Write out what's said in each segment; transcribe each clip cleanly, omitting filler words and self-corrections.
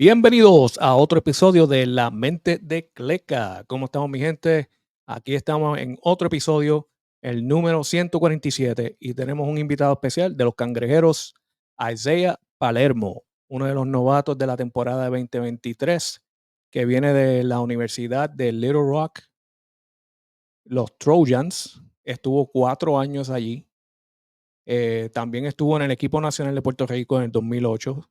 Bienvenidos a otro episodio de La Mente de KLEKA. ¿Cómo estamos, mi gente? Aquí estamos en otro episodio, el número 147, y tenemos un invitado especial de los Cangrejeros, Isiah Palermo, uno de los novatos de la temporada de 2023, que viene de la Universidad de Little Rock, los Trojans. Estuvo 4 años allí. También estuvo en el equipo nacional de Puerto Rico en el 2018,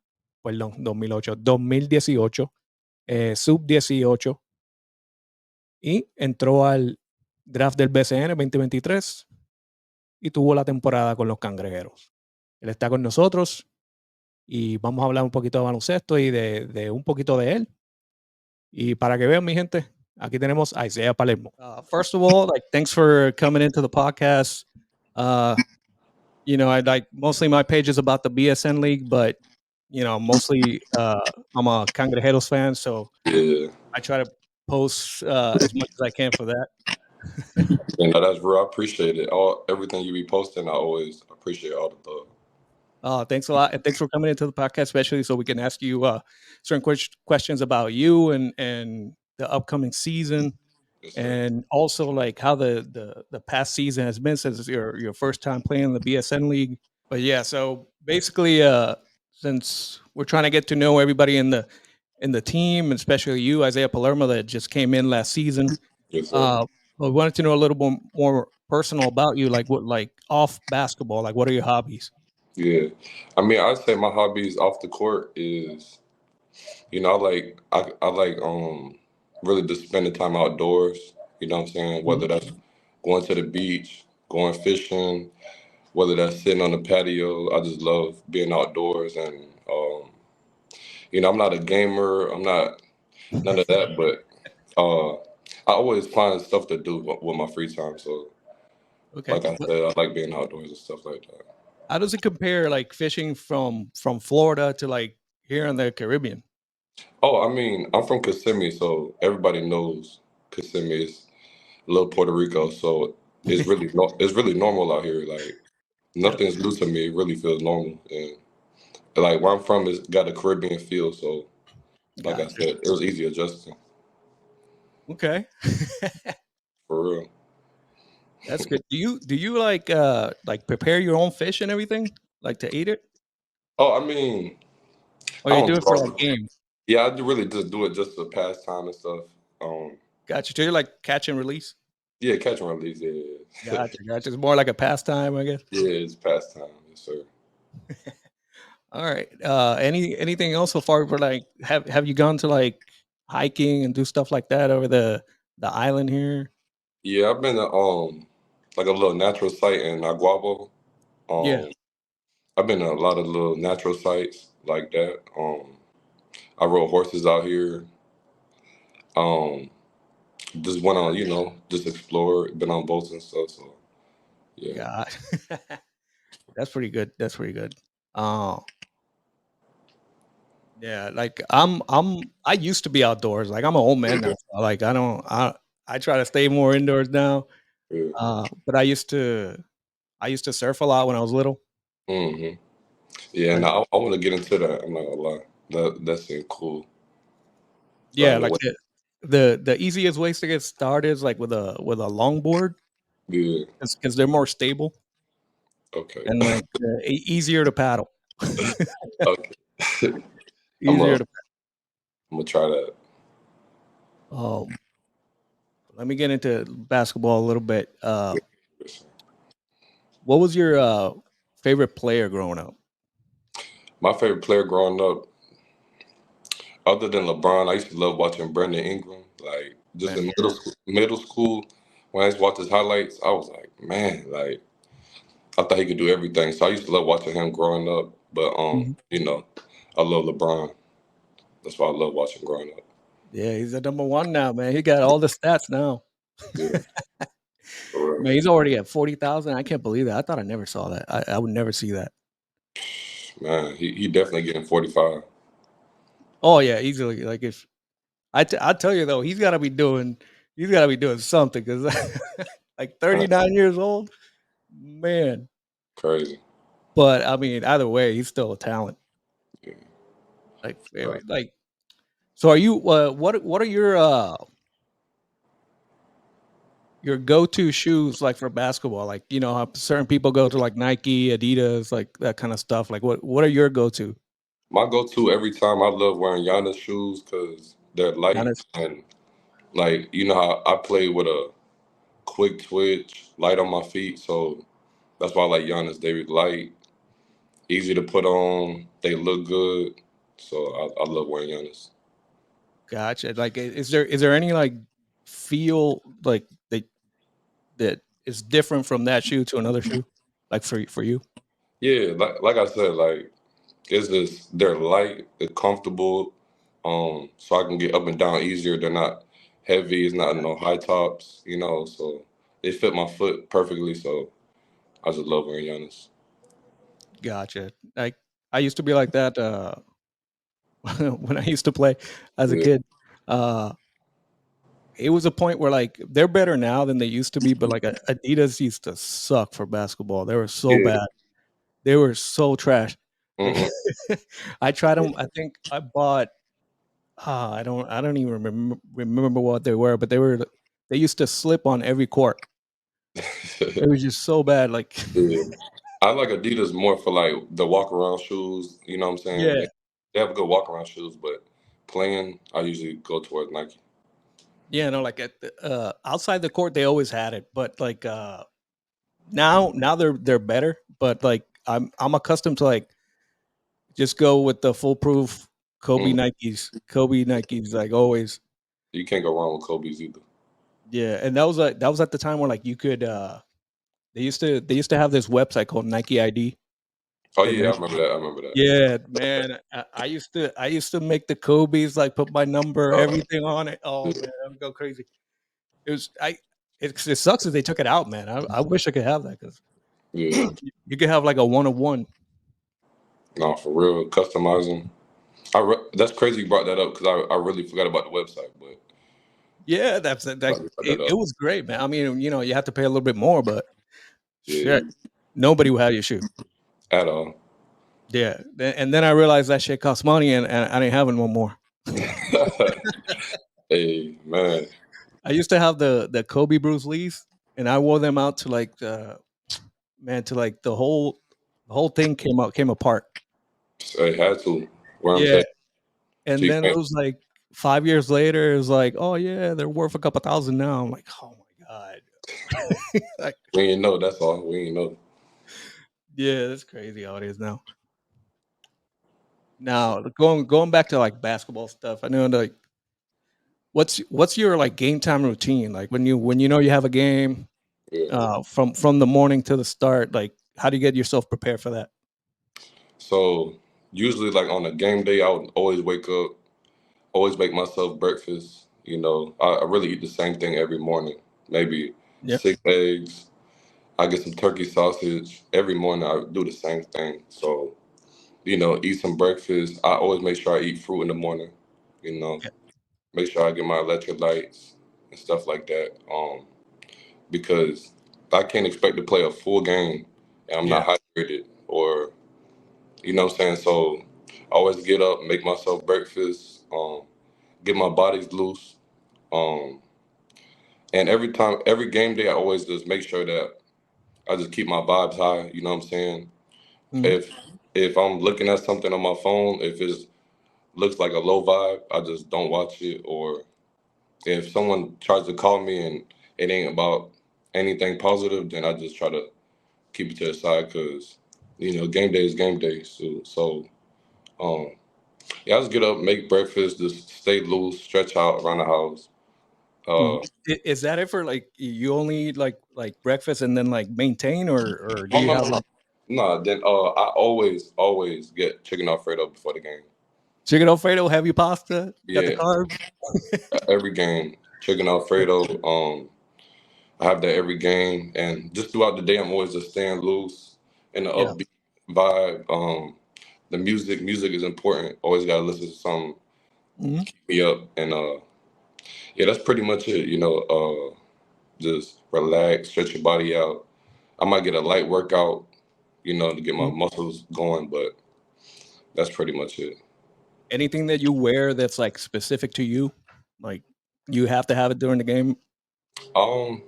sub-18, y entró al draft del BCN 2023 y tuvo la temporada con los Cangrejeros. Él está con nosotros y vamos a hablar un poquito de baloncesto y de un poquito de él. Y para que vean, mi gente, aquí tenemos a Isiah Palermo. First of all, thanks for coming into the podcast. I mostly my page is about the BSN league, but mostly I'm a Cangrejeros fan, so Yeah, I try to post as much as I can for that. that's real. I appreciate it. Everything you be posting, I always appreciate all the love. Thanks a lot, and thanks for coming into the podcast, especially so we can ask you certain questions about you and the upcoming season. Yes, sir. And also like how the past season has been since your first time playing in the BSN league. But yeah, so basically since we're trying to get to know everybody in the team, especially you, Isiah Palermo, that just came in last season, Yes, sir. we wanted to know a little bit more personal about you, like off basketball, like what are your hobbies? Yeah, I mean, I'd say my hobbies off the court is, I like really just spending time outdoors. You know what I'm saying? Whether that's going to the beach, going fishing, whether that's sitting on the patio. I just love being outdoors, and I'm not a gamer. I'm not none of that, but I always find stuff to do with my free time. So, Okay. like I said, I like being outdoors and stuff like that. How does it compare, like fishing from Florida to like here in the Caribbean? Oh, I mean, I'm from Kissimmee, so everybody knows Kissimmee is little Puerto Rico. So it's really it's really normal out here. Like nothing's new to me. It really feels normal, and like where I'm from is got a Caribbean feel. So, like I Gotcha. said, it was easy adjusting Okay. for real. That's good. Do you like prepare your own fish and everything, like to eat it, Oh, I mean, or I you do don't it for draw. like games? Yeah, I do really just do it just for pastime and stuff. Gotcha. So you're like catch and release. Yeah, catch and release. Yeah, Gotcha. It's more like a pastime, I guess. yeah, it's pastime. Yes, sir. All right. Anything else so far? For like, have you gone to like hiking and do stuff like that over the island here? Yeah, I've been to like a little natural site in Aguabo. Yeah. I've been to a lot of little natural sites like that. I rode horses out here. Um, just went on, just explored. Been on boats and stuff. So yeah, God. That's pretty good. That's pretty good. Oh. Yeah, like I used to be outdoors. Like I'm an old man now. So, like I try to stay more indoors now. yeah, But I used to surf a lot when I was little. hmm yeah. Like, And I want to get into that. I'm not gonna lie. That seemed cool. yeah, Riding like away. the easiest ways to get started is like with a longboard Yeah. because they're more stable Okay. and like easier to paddle. Okay. I'm Easier gonna to I'm gonna try that. um let me get into basketball a little bit. What was your favorite player growing up? My favorite player growing up, other than LeBron, I used to love watching Brandon Ingram. Like just in middle school, when I used to watch his highlights, I was like, man, like I thought he could do everything. So I used to love watching him growing up. But Mhm. I love LeBron. That's why I love watching growing up. Yeah, he's the number one now, man. He got all the stats now. Yeah, for real. Man, he's already at 40,000. I can't believe that. I thought I never saw that. I would never see that. Man, he definitely getting 45. Oh yeah, easily. Like if I tell you though, he's got to be doing something because like 39 years old, man. Crazy. But I mean, either way, he's still a talent. Yeah. Like Uh, very, like So are you what are your go-to shoes like for basketball? Like, you know, how certain people go to like Nike, Adidas, like that kind of stuff. Like what are your go-to? My go-to every time, I love wearing Giannis shoes because they're light Giannis? and like you know how I play with a quick twitch, light on my feet, so that's why I like Giannis. They light, easy to put on, they look good, so I love wearing Giannis. Gotcha. Like is there any like feel like that is different from that shoe to another shoe? Like for you? Yeah, like I said, like it's just they're light, they're comfortable, so I can get up and down easier. They're not heavy, it's not no high tops, so they fit my foot perfectly. So I just love wearing Giannis. Gotcha. Like I used to be like that when I used to play as a Yeah, kid. Uh it was a point where like they're better now than they used to be, but like Adidas used to suck for basketball. They were so yeah. bad. They were so trash. Like Mm-mm. I tried them. I think I bought. I don't even remember what they were, but they used to slip on every court. It was just so bad. Like Yeah. I like Adidas more for like the walk around shoes. You know what I'm saying? yeah, They have good walk around shoes, but playing, I usually go towards Nike. yeah. No, like at outside the court, they always had it, but like now they're better. But like I'm accustomed to like just go with the foolproof Kobe Mm. Nikes. Kobe Nikes, like always. You can't go wrong with Kobe's either. Yeah, and that was at the time where like you could they used to have this website called Nike ID. Oh And yeah, then I remember that. I remember that. yeah, man, I used to make the Kobe's like put my number, Uh, everything on it. Oh yeah, man, I would go crazy. It was I it sucks that they took it out, man. I wish I could have that because yeah. you could have like a one of one. No, for real, customizing. That's crazy you brought that up because I really forgot about the website, but Yeah, that's it. glad Like you brought it, that it up. was great, man. I mean, you have to pay a little bit more, but Yeah, shit, nobody will have your shoe. at all. Yeah, and then I realized that shit costs money, and I didn't have it no more. Hey man, I used to have the Kobe Bruce Lee's, and I wore them out to like man to like the whole thing came apart. I had to. Where I'm Yeah, saying, so and you then it can't. was like 5 years later, it was like, oh yeah, they're worth a couple thousand now. I'm like, oh my god, like We ain't know. That's all. We ain't know. yeah, that's crazy how it is now. Now going back to like basketball stuff, I know like what's your like game time routine like when you know you have a game Yeah. from the morning to the start, like how do you get yourself prepared for that? So usually, like on a game day, I would always wake up, always make myself breakfast. I really eat the same thing every morning. Maybe Yeah. 6 eggs. I get some turkey sausage every morning. I do the same thing. So eat some breakfast. I always make sure I eat fruit in the morning. You know, Yeah. make sure I get my electrolytes and stuff like that. Because I can't expect to play a full game and I'm Yeah. not hydrated or what I'm saying. So I always get up, make myself breakfast, get my bodies loose. Um, and every game day, I always just make sure that I just keep my vibes high. You know what I'm saying? Mhm. If I'm looking at something on my phone, if it looks like a low vibe, I just don't watch it. Or if someone tries to call me and it ain't about anything positive, then I just try to keep it to the side because game day is game day. So um, yeah, I just get up, make breakfast, just stay loose, stretch out around the house. Mhm. Uh, Is that it for like you only eat like breakfast and then like maintain, or do oh you no, have no, like no. Then I always get chicken Alfredo before the game. chicken alfredo, heavy pasta, got the Yeah, carbs? every game, chicken Alfredo. I have that every game, and just throughout the day, I'm always just staying loose in the Yeah. upbeat vibe. The music is important. Always gotta listen to something Mhm. keep me up, and yeah, that's pretty much it. Just relax, stretch your body out. I might get a light workout, to get my Mhm. muscles going, but that's pretty much it. anything that you wear that's like specific to you? Like you have to have it during the game? Um,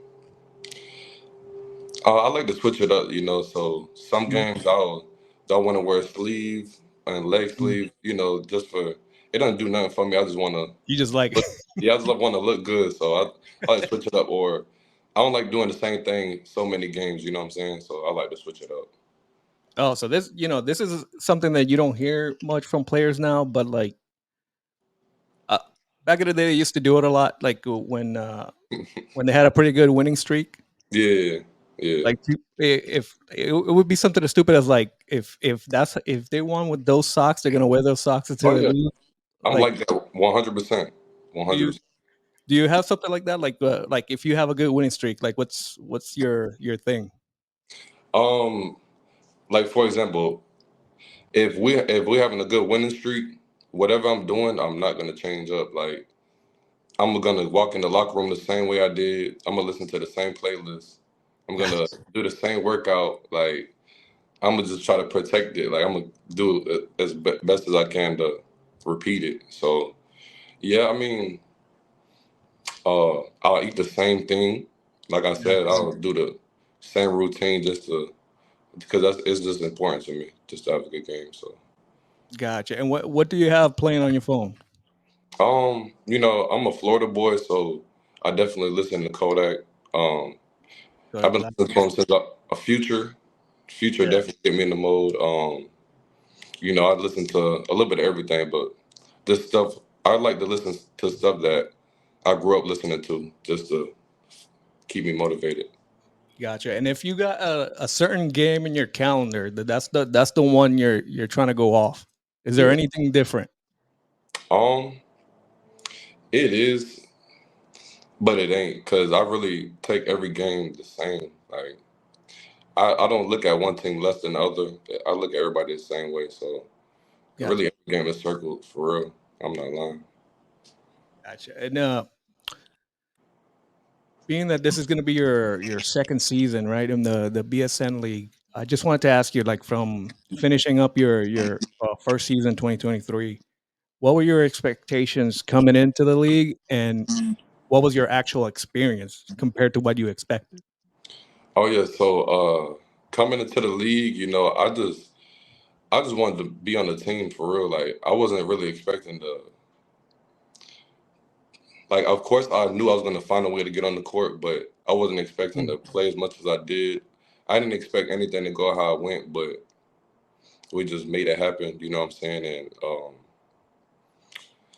I like to switch it up, you know. So some Mhm. games don't want to wear sleeve and leg Mhm. sleeve, you know, just for it doesn't do nothing for me. I just want to You just like look, yeah, I just want to look good. So I like to switch it up, or I don't like doing the same thing so many games. You know what I'm saying? So I like to switch it up. oh, so this, this is something that you don't hear much from players now, but like uh, back in the day, they used to do it a lot. Like when they had a pretty good winning streak, Yeah, yeah. like if it would be something as stupid as like if they won with those socks, they're gonna wear those socks Oh until they yeah, lose. I'm Like, like that 100%, do you 100%. do you have something like that? Like if you have a good winning streak, like what's your thing? Um, like for example, if we having a good winning streak, whatever I'm doing, I'm not gonna change up. Like I'm gonna walk in the locker room the same way I did. I'm gonna listen to the same playlist. I'm gonna do the same workout. Like I'm gonna just try to protect it. Like I'm gonna do it as best as I can to repeat it. So yeah, I mean, I'll eat the same thing. Like I Yeah, said, I'll do the same routine just to because it's just important to me just to have a good game. So gotcha. And what do you have playing on your phone? you know, I'm a Florida boy, so I definitely listen to Kodak. Um, Go to I've been class. listening to him since a future. Future Yeah, definitely get me in the mode. You know, I listen to a little bit of everything, but this stuff I like to listen to stuff that I grew up listening to just to keep me motivated. gotcha. And if you got a certain game in your calendar, that's the one you're trying to go off. Is there Yeah. anything different? Um, it is, but it ain't because I really take every game the same. Like I don't look at one team less than the other. I look at everybody the same way. So really, Gotcha, every game is circled for real. I'm not lying. gotcha. And being that this is going to be your second season, right, in the BSN league, I just wanted to ask you, like, from finishing up your first season, 2023, what were your expectations coming into the league, and what was your actual experience compared to what you expected? Oh yeah. So coming into the league, you know, I just wanted to be on the team for real. Like I wasn't really expecting to. Like of course I knew I was gonna find a way to get on the court, but I wasn't expecting Mm. to play as much as I did. I didn't expect anything to go how it went, but we just made it happen. You know what I'm saying? And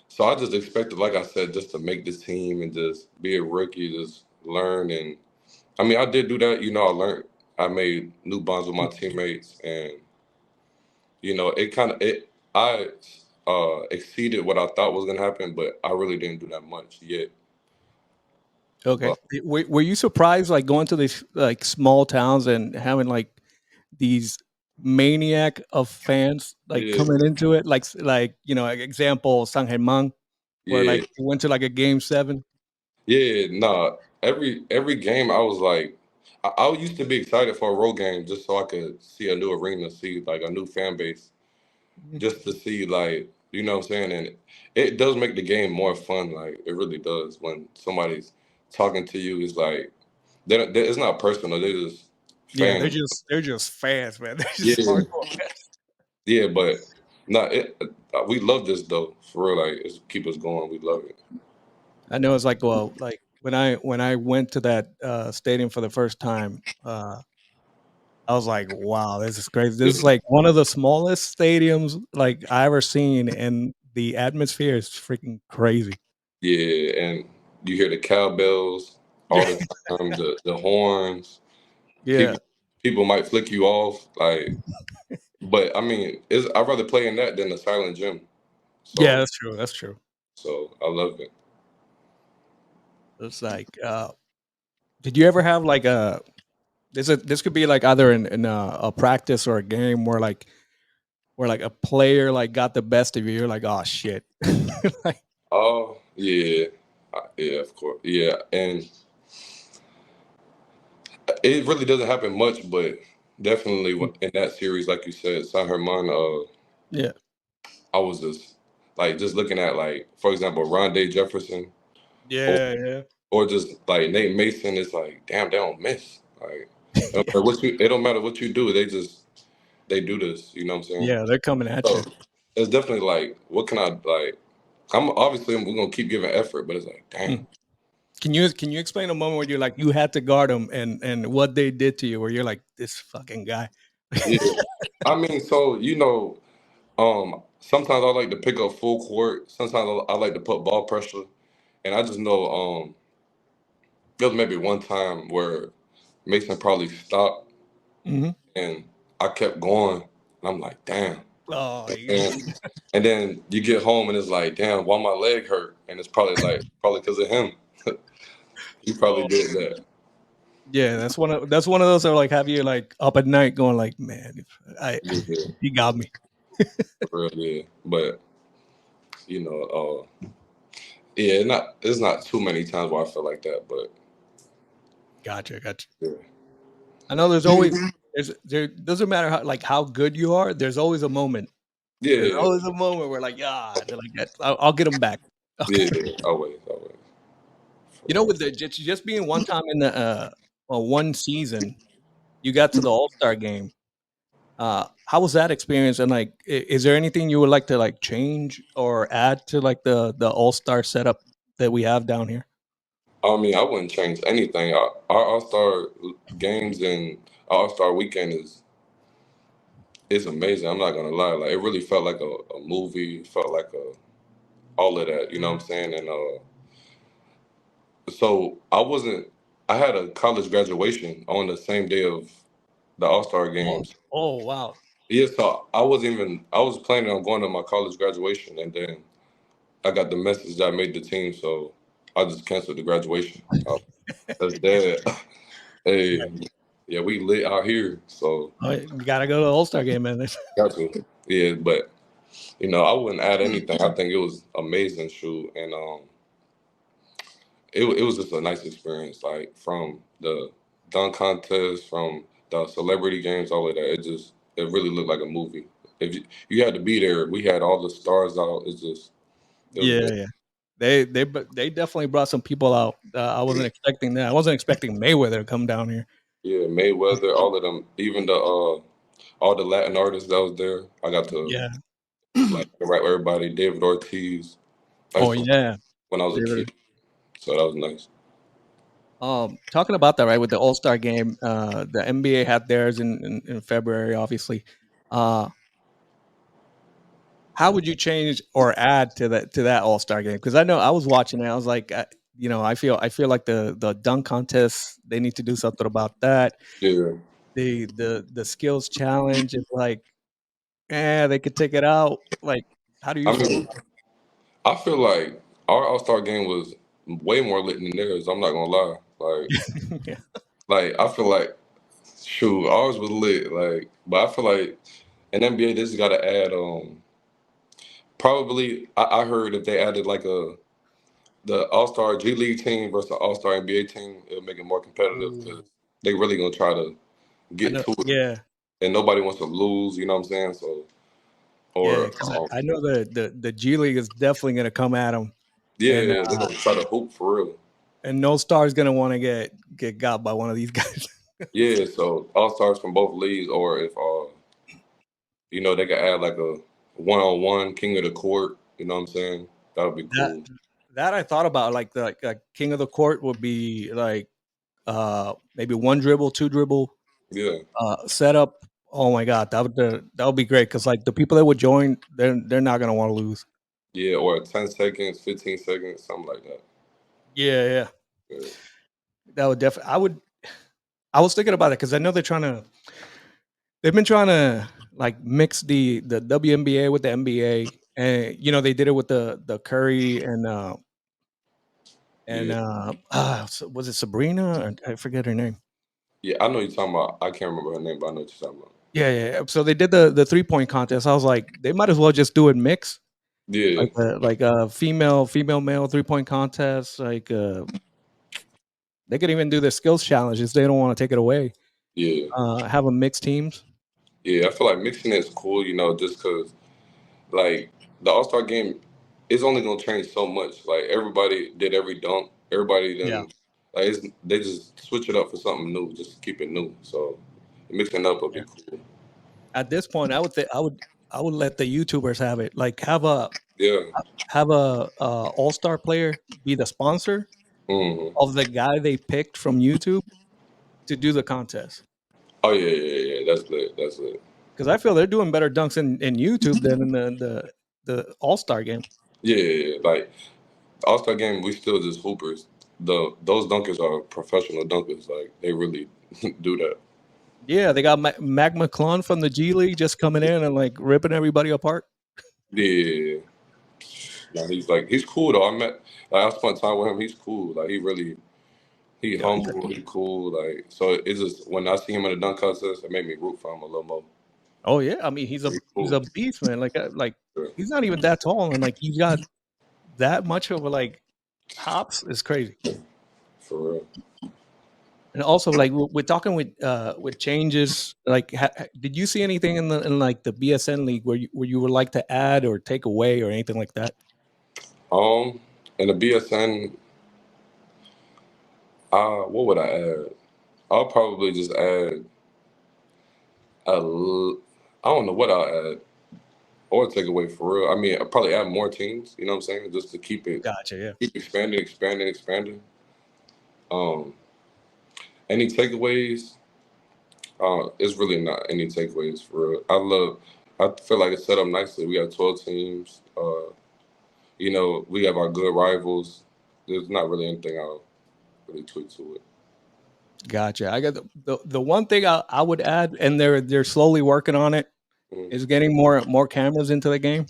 so I just expected, like I said, just to make this team and just be a rookie, just learn. And I mean, I did do that. You know, I learned. I made new bonds with my teammates, and you know, it kind of it. I exceeded what I thought was gonna happen, but I really didn't do that much yet. Okay. But Were you surprised, like, going to these, like, small towns and having, like, these maniac of fans, like, yeah, coming into it? Like, like, example, San Germán, where, yeah, like, you went to, like, a game 7? yeah. Nah, every game I was like, I used to be excited for a road game just so I could see a new arena, see like a new fan base, Mhm. just to see like you know what I'm saying, and it does make the game more fun. Like it really does when somebody's talking to you. It's like it's not personal. They're just Yeah, they're fans. just fans, man. They're Yeah, just hardcore fans. yeah, but not it. We love this though, for real. Like it's keep us going. We love it. I know it's like, well, like, when I went to that, stadium for the first time, I was like, "Wow, this is crazy." This is, Yeah, like, one of the smallest stadiums, like, I ever seen, and the atmosphere is freaking crazy. yeah, and you hear the cowbells all the time, the horns. Yeah. People people might flick you off, like, but I mean, it's I'd rather play in that than a silent gym. Yeah, So that's true, that's true. so I love it. It's like, did you ever have, like, this could be, like, either in a practice or a game where, like, a player, like, got the best of you, you're like, "Oh, shit." Like, Oh yeah, yeah, of course, yeah, and it really doesn't happen much, but definitely mm, in that series, like you said, San Herman, yeah. I was just like just looking at like, for example, Rondé Jefferson Yeah. or just like Nate Mason, it's like, damn, they don't miss. Like, it don't matter what you do, they do this. You know what I'm saying? Yeah, they're coming at So you. it's definitely like, what can I like? We're gonna keep giving effort, but it's like, damn. Mm. Can you explain a moment where you're like you had to guard them and what they did to you, where you're like this fucking guy? Yeah. I mean, so sometimes I like to pick up full court. Sometimes I like to put ball pressure, and I just know there was maybe one time where Mason probably stopped, Hmm. and I kept going, and I'm like, damn. Oh, And and then you get home, and it's like, damn, why my leg hurt? And it's probably because of him. He probably oh. did that. Yeah, that's one of those that like have you like up at night going like, man, I Yeah, he got me. for real, yeah. But you know, yeah, it's not too many times where I feel like that, but Gotcha. yeah, I know there doesn't matter how good you are. There's always a moment. There's yeah, always a moment where like they're like that. I'll get them back. yeah, yeah. Always, for You know, real. with the just being one time in the one season, you got to the All-Star game. How was that experience? And like, is there anything you would like to like change or add to like the All-Star setup that we have down here? I mean, I wouldn't change anything. Our All Star games and All Star weekend is amazing. I'm not gonna lie. Like it really felt like a movie. It felt like all of that. You know what I'm saying? And so I wasn't. I had a college graduation on the same day of the All Star Oh, games. oh wow. Yeah, so I wasn't even. I was planning on going to my college graduation, and then I got the message that I made the team, so I just canceled the graduation. That's dead. Hey, yeah, we lit out here, so Oh, you gotta go to the All-Star game, man. got to. Yeah, but I wouldn't add anything. I think it was amazing shoot, and it was just a nice experience. Like from the dunk contest, from the celebrity games, all of that. It really looked like a movie. If you had to be there, we had all the stars out. It was Yeah, amazing. yeah. They definitely brought some people out. I wasn't expecting that. I wasn't expecting Mayweather to come down here. Yeah, Mayweather, all of them, even the all the Latin artists that was there. I got to Yeah. like interact with everybody. David Ortiz. I Oh used to yeah. when I was a David. kid, so that was nice. Talking about that, right, with the All-Star game, the NBA had theirs in February, obviously. Uh, how would you change or add to that All-Star game? Because I know I was watching it. I was like, I feel like the dunk contest, they need to do something about that. Yeah, The skills challenge is like, they could take it out. Like, how do you I feel mean, I feel like our All Star game was way more lit than theirs. I'm not gonna lie. about yeah. I feel like shoot, ours was lit. But I feel like in NBA, they just gotta add probably. I heard if they added like the All Star G League team versus the All Star NBA team, it'll make it more competitive because Ooh. they really gonna try to I get know, to it, yeah. and nobody wants to lose. You know what I'm saying? So Yeah, or because I know the G League is definitely gonna come at them, and yeah, they're gonna try to hoop for real. no star's gonna want to get got by one of these guys. Yeah, so all stars from both leagues, or if they could add like a one-on-one king of the court. You know what I'm saying? That would be That cool. that I thought about, like the like king of the court would be like maybe one dribble, two dribble Yeah, setup. Oh my god, that would be great because like the people that would join, they're not gonna want to lose. yeah, or 10 seconds, 15 seconds, something like that. Yeah, yeah, Yeah, that would definitely. I was thinking about it because I know they've been trying to like mix the WNBA with the NBA, and they did it with the Curry and yeah, was it Sabrina? I forget her name. yeah. I know you're talking about. I can't remember her name, but I know what you're talking about. Yeah, yeah. So they did the 3-point contest. I was like, they might as well just do it mix, Yeah, like a female male 3-point contest. Like they could even do the skills challenges. They don't want to take it away. yeah, Have them mixed teams. yeah. I feel like mixing it is cool, just because like the All Star game. it's only gonna change so much. Like everybody did every dunk. Everybody Yeah. then they just switch it up for something new, just to keep it new. So mixing up would be Yeah. cool. At this point, I would think I would let the YouTubers have it. Like Yeah. have a all-star player be the sponsor Hmm. of the guy they picked from YouTube to do the contest. Oh yeah. That's lit. That's lit. Because I feel they're doing better dunks in YouTube than in the All-Star game. Yeah. Like All Star game, we still just hoopers. Those dunkers are professional dunkers. Like they really do that. Yeah, they got Mac McClung from the G League just coming in and like ripping everybody apart. Yeah. Nah, he's cool though. I spent time with him. He's cool. Like he Yeah, humble. He cool. Like so, it's just when I see him in a dunk contest, it made me root for him a little more. oh yeah. I mean, He's he's cool. a beast, man. Like Yeah, he's not even that tall, and like he's got that much of a like hops is crazy. for real. And also, like we're talking with changes. Like, did you see anything in like the BSN league where you would like to add or take away or anything like that? In the BSN, what would I add? I'll probably just add I don't know what I'll add or take away for real. I mean, I'll probably add more teams. You know what I'm saying? Just to Gotcha. Yeah. keep expanding. Um, any takeaways? It's really not any takeaways for real. I feel like it's set up nicely. We got 12 teams. We have our good rivals. There's not really anything I'll really tweak to it. Gotcha. I got the one thing I would add, and they're slowly working on it, Mhm. is getting more cameras into the game.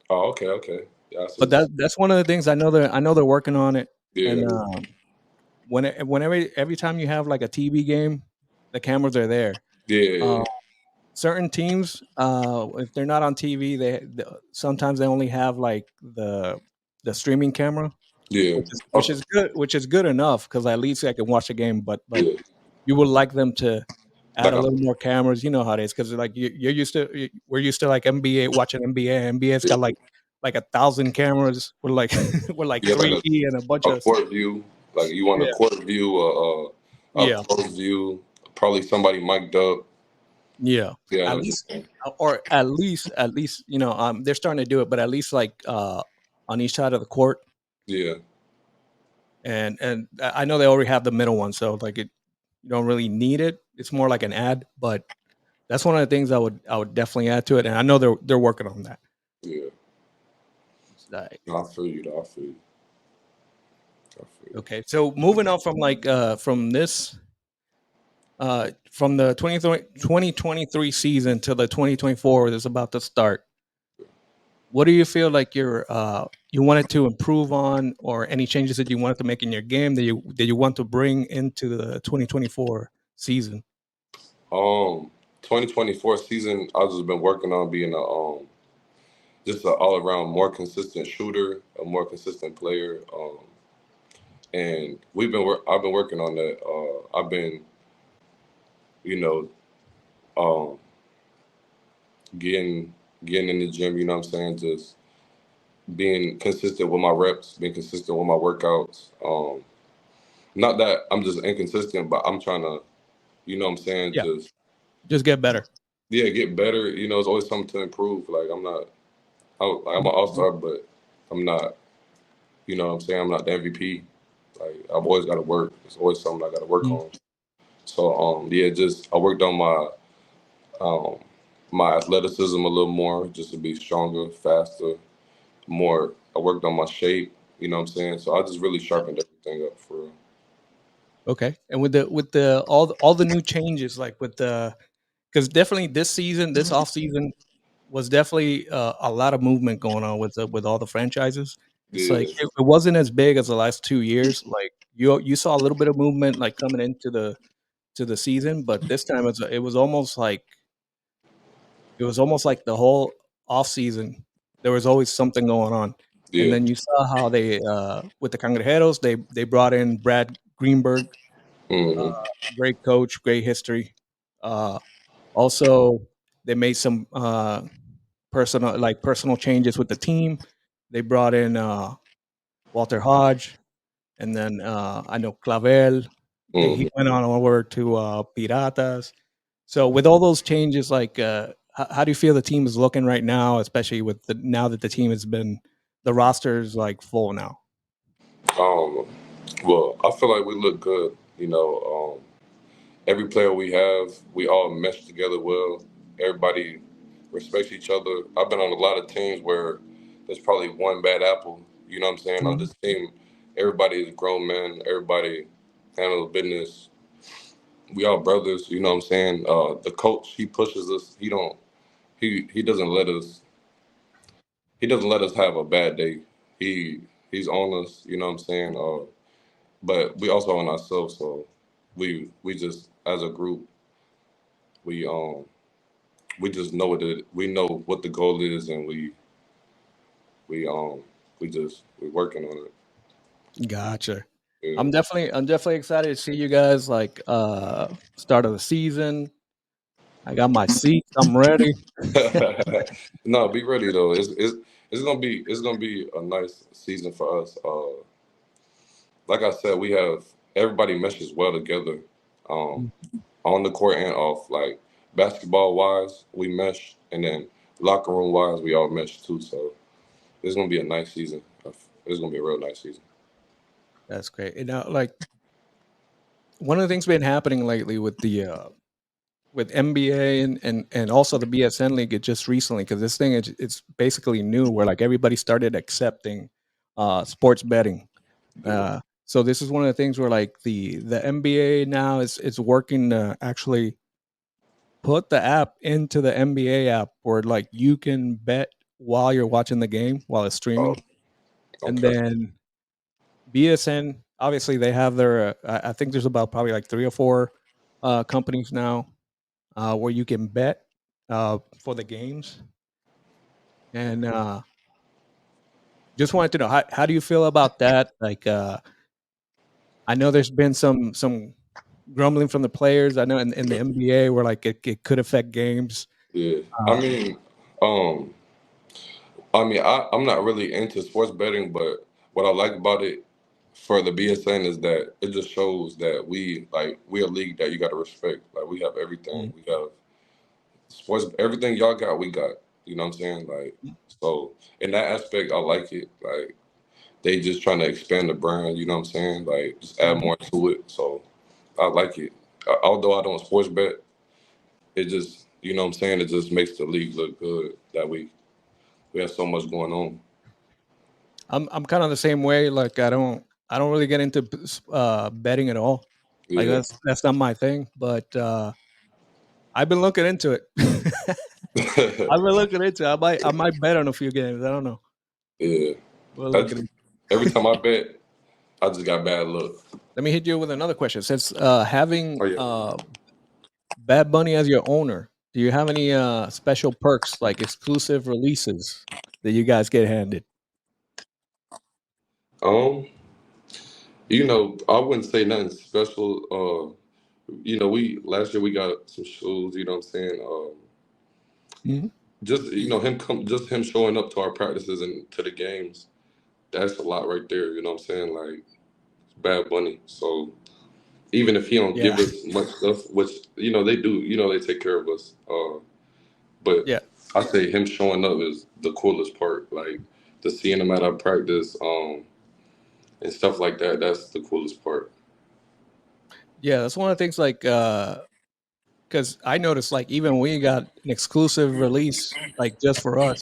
Oh, okay. Yeah, I see But what that's one of the things I know they're working on it. you- And yeah, whenever every time you have like a TV game, the cameras are there. yeah, Certain teams, if they're not on TV, sometimes they only have like the streaming camera, yeah. which Okay, is good, which is good enough because at least I can watch the game. But like yeah. you would like them to add Like a I, little more cameras. You know how it is because like you're used to we're used to like NBA watching NBA. NBA's got yeah, like 1,000 cameras with like with like yeah, like 3D and a bunch a of court view. Like you want a yeah court view, a yeah close view. Probably somebody mic'd up. yeah. Yeah, I know At what you're least saying. or at least they're starting to do it, but at least like on each side of the court. Yeah, And I know they already have the middle one, so like you don't really need it. It's more like an ad, but that's one of the things I would definitely add to it, and I know they're working on that. yeah. It's like, No, I feel you. Though. I feel you. I feel you. okay, so moving on from like from the 2023 season to the 2024 that's about to start. What do you feel like you wanted to improve on, or any changes that you wanted to make in your game that you want to bring into the 2024 season? 2024 season, I've just been working on being just an all around more consistent shooter, a more consistent player. And I've been working on that. I've been, you know, um, getting getting in the gym. You know what I'm saying? Just being consistent with my reps, being consistent with my workouts. Not that I'm just inconsistent, but I'm trying to, you know what I'm saying? Yeah, Just just get better. yeah, get better. It's always something to improve. Like I'm an all star, but I'm not. You know what I'm saying? I'm not the MVP. Like I've always got to work. There's always something I got to work Mhm. on. So yeah, just I worked on um my athleticism a little more, just to be stronger, faster, more. I worked on my shape. You know what I'm saying? So I just really sharpened everything up for real. Okay, and with the all the new changes, like with the because definitely this season, this off season was definitely a lot of movement going on with all the franchises. It's like Yeah, it wasn't as big as the last 2 years. Like you saw a little bit of movement like coming into the season, but this time it was almost like the whole off season there was always something going on. And yeah. then you saw how they with the Cangrejeros they brought in Brad Greenberg, uh, Hmm. great coach, great history. Uh, Also, they made some personal changes with the team. they brought in Walter Hodge, and then I know Clavel. He went on over to Piratas. So with all those changes, like how do you feel the team is looking right now, especially with now that the team has been the roster's like full now? Well, I feel like we look good. You know, every player we have, we all mesh together well. Everybody respects each other. I've been on a lot of teams where there's probably one bad apple. You know what I'm saying? On Mhm. this team, everybody is grown men. Everybody handles business. We all brothers. You know what I'm saying? The coach, he pushes us. He doesn't let us. He doesn't let us have a bad day. He's on us. You know what I'm saying? But we also on ourselves. So we just as a group, we we just know we know what the goal is, and we we're working on it. Gotcha. Yeah. I'm definitely excited to see you guys like start of the season. I got my seats. I'm ready. No, be ready though. It's gonna be a nice season for us. Like I said, we have everybody meshes well together, um, on the court and off. Like basketball wise, we mesh, and then locker room wise, we all mesh too. So it's gonna be a nice season. It's gonna be a real nice season. That's great. And now, like one of the things been happening lately with NBA and also the BSN league, it just recently because this thing is it's basically new where like everybody started accepting sports betting. Yeah. So this is one of the things where like the NBA now is working to actually put the app into the NBA app where like you can bet while you're watching the game while it's Oh, streaming. And okay. then BSN, obviously they have their I think there's about probably like 3 or 4 companies now where you can bet for the games. And just wanted to know how do you feel about that? Like I know there's been some grumbling from the players. I know in the NBA where like it could affect games. Yeah. Uh, Um, I'm not really into sports betting, but what I like about it for the BSN is that it just shows that we're a league that you got to respect. Like we have everything. mm, We have sports, everything y'all got, we got. You know what I'm saying? Like, so in that aspect, I like it. Like they just trying to expand the brand. You know what I'm saying? Like just add mhm. more to it. So I like it. Although I don't sports bet, it just, you know what I'm saying? It just makes the league look good that we have so much going on. I'm kind of the same way. Like I don't really get into betting at all. Like Yeah. that's not my thing. But I've been looking into it. I've been looking into it. I might bet on a few games. I don't know. Yeah. We'll look at That's, it. every time I bet, I just got bad luck. Let me hit you with another question. Since having Oh yeah. Bad Bunny as your owner, do you have any special perks like exclusive releases that you guys get handed? Um, I wouldn't say nothing special. We last year we got some shoes. You know what I'm saying? Mhm. Just just him showing up to our practices and to the games. That's a lot right there. You know what I'm saying? Like Bad Bunny. So even if he don't Yeah, give us much stuff, which they do, they take care of us. But yeah, I say him showing up is the coolest part. Like to seeing him at our practice, and stuff like that. That's the coolest part. yeah. That's one of the things. Like, because I noticed, like, even we got an exclusive release, like, just for us,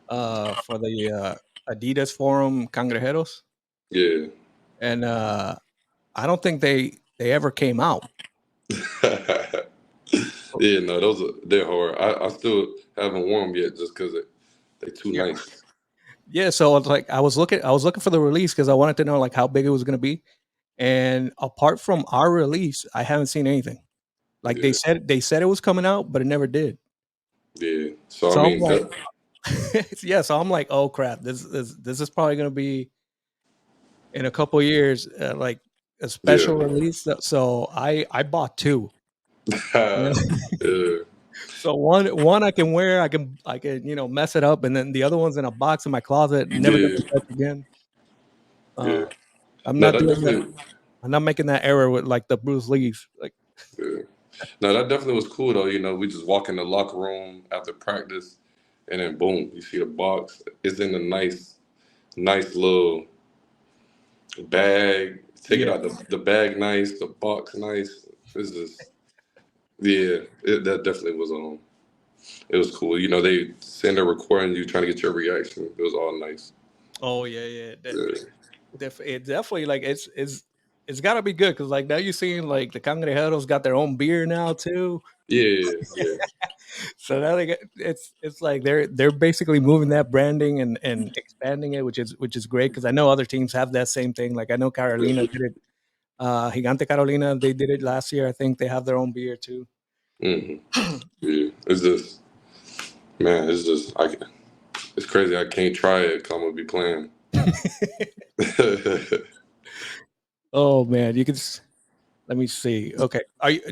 for the Adidas Forum Cangrejeros, Yeah. and I don't think they ever came out. Yeah, no, they're hard. I still haven't worn them yet just because they're too Yeah, nice. yeah. So it's like I was looking for the release because I wanted to know like how big it was going to be, and apart from our release, I haven't seen anything. Like Yeah, they said it was coming out, but it never did. yeah. So I So I'm mean, like, yeah. So I'm like, oh crap, this is probably going to be in a couple years, like a yeah, special release. So I bought two. Yeah. yeah. So one I can wear, I can mess it up, and then the other one's in a box in my closet, never gonna Yeah, touch again. yeah. I'm No, not that doing that. definitely. I'm not making that error with like the Bruce Lee's. Like, Yeah. No, that definitely was cool though. We just walk in the locker room after practice, and then boom, you see the box. It's in a nice little bag. Take it yeah. out the bag, nice. The box, nice. It's just yeah. That definitely was It was cool. They send a recording you trying to get your reaction. It was all nice. Oh yeah. Yeah, It definitely like it's got to be good because like now you're seeing like the Cangrejeros got their own beer now too. yeah, yeah. So now it's like they're basically moving that branding and expanding it, which is great because I know other teams have that same thing. Like I know Carolina Yeah. did it. Gigante Carolina, they did it last year. I think they have their own beer too. Hmm. Yeah. It's just man. It's just it's crazy. I can't try it. 'Cause I'm gonna be playing. Oh man, you can. Let me see. Okay,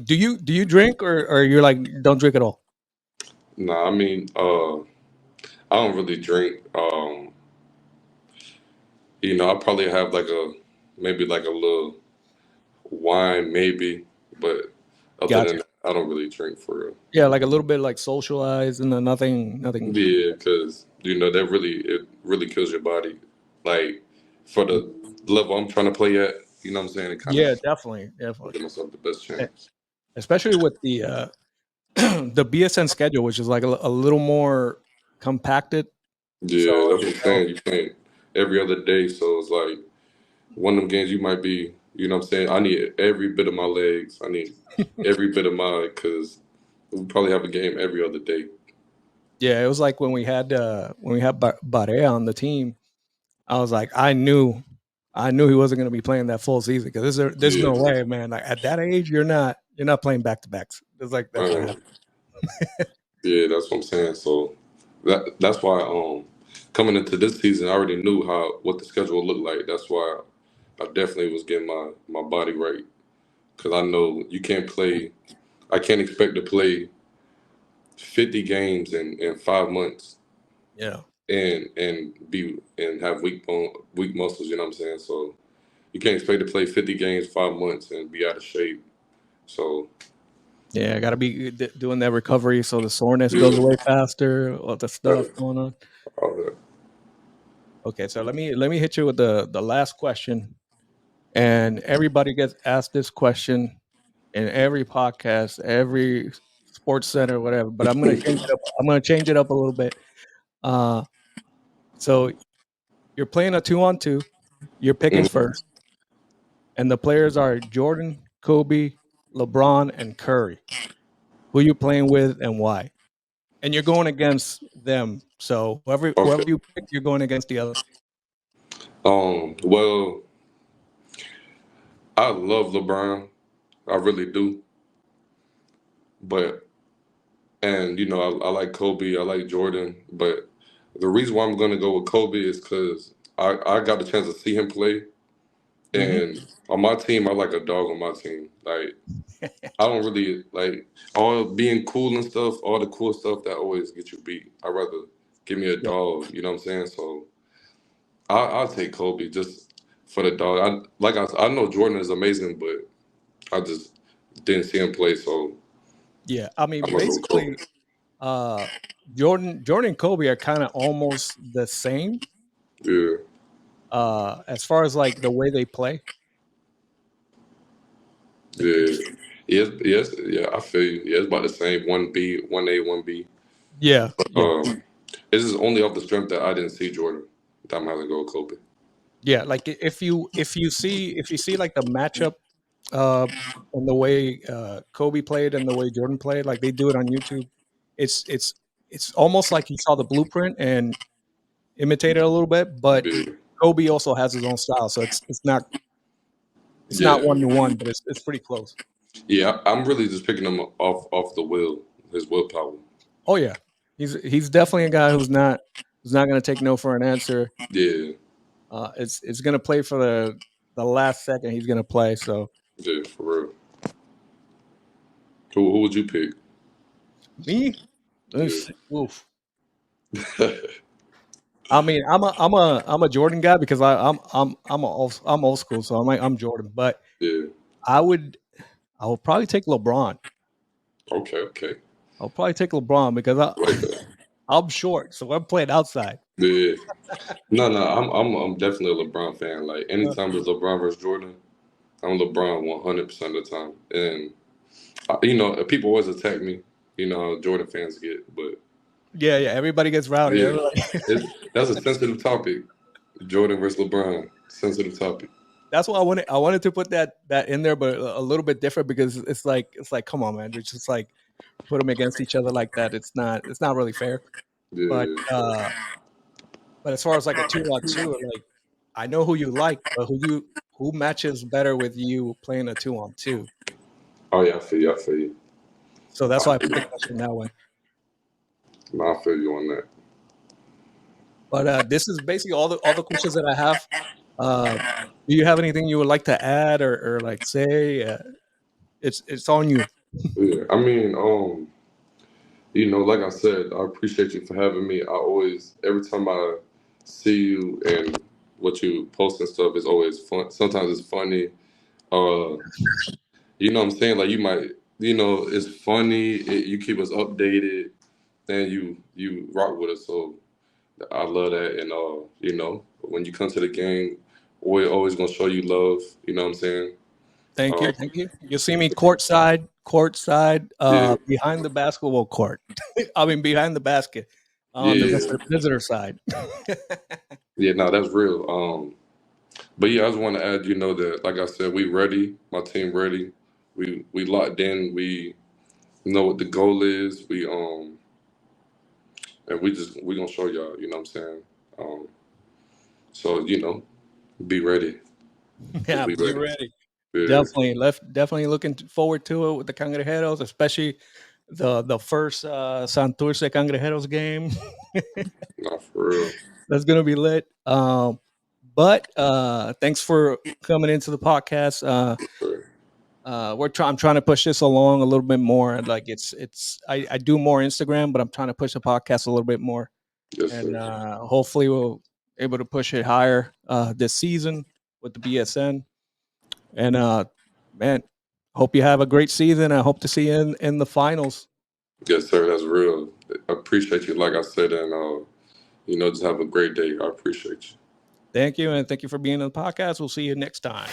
do you drink or you're like don't drink at all? Nah, I mean, I don't really drink. I probably have like maybe like a little wine, maybe, but other than Gotcha. that, I don't really drink for real. Yeah, like a little bit like socialize and then nothing. Yeah, because it really kills your body. Like for the level I'm trying to play at, you know what I'm saying? It kind of Yeah, definitely. give myself the best E- chance. Especially with the the BSN schedule, which is like a little more compacted. So Yeah, that's what I'm you know, saying. You playing every other day, so it's like one of them games you might be, you know what I'm saying? I need every bit of my legs. I need every bit of mine because we probably have a game every other day. yeah, it was like when we had Barea on the team. I was like, I knew he wasn't going to be playing that full season because there's no Yeah. way, man. Like at that age, you're not playing back to backs. It's like that's not happening. Um, yeah, that's what I'm saying. So that's why coming into this season, I already knew what the schedule looked like. That's why I definitely was getting my body right because I know you can't play. I can't expect to play 50 games in 5 months Yeah, and have weak muscles. You know what I'm saying? So you can't expect to play 50 games 5 months and be out of shape. So yeah, I got to be doing that recovery so the soreness goes yeah, away faster. All the stuff uh, going on. all that. Okay, so let me hit you with the last question, and everybody gets asked this question in every podcast, every sports center, whatever. But I'm gonna change it up. I'm gonna change it up a little bit. Uh, so you're playing a 2-on-2. You're picking Mhm. first, and the players are Jordan, Kobe, LeBron, and Curry. Who you playing with and why? And you're going against them. So whoever Okay. you pick, you're going against the other. Well, I love LeBron. I really do. But and I like Kobe. I like Jordan. But the reason why I'm going to go with Kobe is because I got the chance to see him play. Hmm. And on my team, I like a dog on my team. Like I don't really like all being cool and stuff. All the cool stuff that always gets you beat. I'd rather give me a Yep. dog. You know what I'm saying? So I'll take Kobe just for the dog. I know Jordan is amazing, but I just didn't see him play, so Yeah. I mean, I'm gonna go with Kobe. basically, uh, Jordan and Kobe are kind of almost the same Yeah, as far as like the way they play. Like yeah, it's yeah. I feel you. Yeah, it's about the same. 1B, 1A, 1B. yeah, It's just only off the strength that I didn't see Jordan. That I'm having to go with Kobe. yeah. Like if you see like the matchup uh and the way Kobe played and the way Jordan played, like they do it on YouTube. It's it's it's almost like he saw the blueprint and imitated a little bit, but Yeah, Kobe also has his own style, so it's not yeah, 1-to-1, but it's pretty close. yeah. I'm really just picking him off the will, his willpower. Oh yeah, he's definitely a guy who's not going to take no for an answer. Yeah, It's going to play for the last second. He's going to play. So yeah, for real. Who would you pick? Me? Yeah. Oof. I mean, I'm a Jordan guy because I'm old school, so I'm Jordan. But Yeah. I would probably take LeBron. Okay. I'll probably take LeBron because I like that. I'm short, so I'm playing outside. Yeah. No, I'm definitely a LeBron fan. Like anytime it's LeBron versus Jordan, I'm LeBron 100% of the time. And you know, people always attack me. You know, how Jordan fans get, but Yeah, everybody gets rowdy. yeah, Everybody. that's a sensitive topic. Jordan versus LeBron, sensitive topic. That's why I wanted to put that in there, but a little bit different because it's like come on, man. It's just like put them against each other like that. It's not really fair. But Yeah. as far as like a 2-on-2, like I know who you like, but who matches better with you playing a 2-on-2? Oh yeah, I feel you. I feel you. So that's I why I feel put the you. question that way. No, I feel you on that. But this is basically all the questions that I have. Do you have anything you would like to add or like say? It's on you. Yeah. I mean, you know, like I said, I appreciate you for having me. I always, every time I see you and what you post and stuff is always fun. Sometimes it's funny. Uh, you know what I'm saying? Like you might, you know, it's funny. You keep us updated, and you rock with us. So I love that. And you know, when you come to the game, we're always gonna show you love. You know what I'm saying? Thank Um, you, thank you. You'll see me courtside, yeah, behind the basketball court. I mean, behind the basket, on the yeah, visitor side. yeah. No, that's real. But yeah, I just want to add, you know, that like I said, we ready. My team ready. We locked in. We know what the goal is. And we gonna show y'all. You know what I'm saying? Um, so you know, be ready. Just Yeah, be be ready. ready. Yeah, Definitely looking forward to it with the Cangrejeros, especially the first Santurce Cangrejeros game. not for real. That's gonna be lit. But thanks for coming into the podcast. For, I'm trying to push this along a little bit more. Like I do more Instagram, but I'm trying to push the podcast a little bit more, yes, and sir. hopefully we'll able to push it higher this season with the BSN. And man, hope you have a great season. I hope to see you in the finals. Yes, sir. That's real. I appreciate you. Like I said, and you know, just have a great day. I appreciate you. Thank you, and thank you for being on the podcast. We'll see you next time.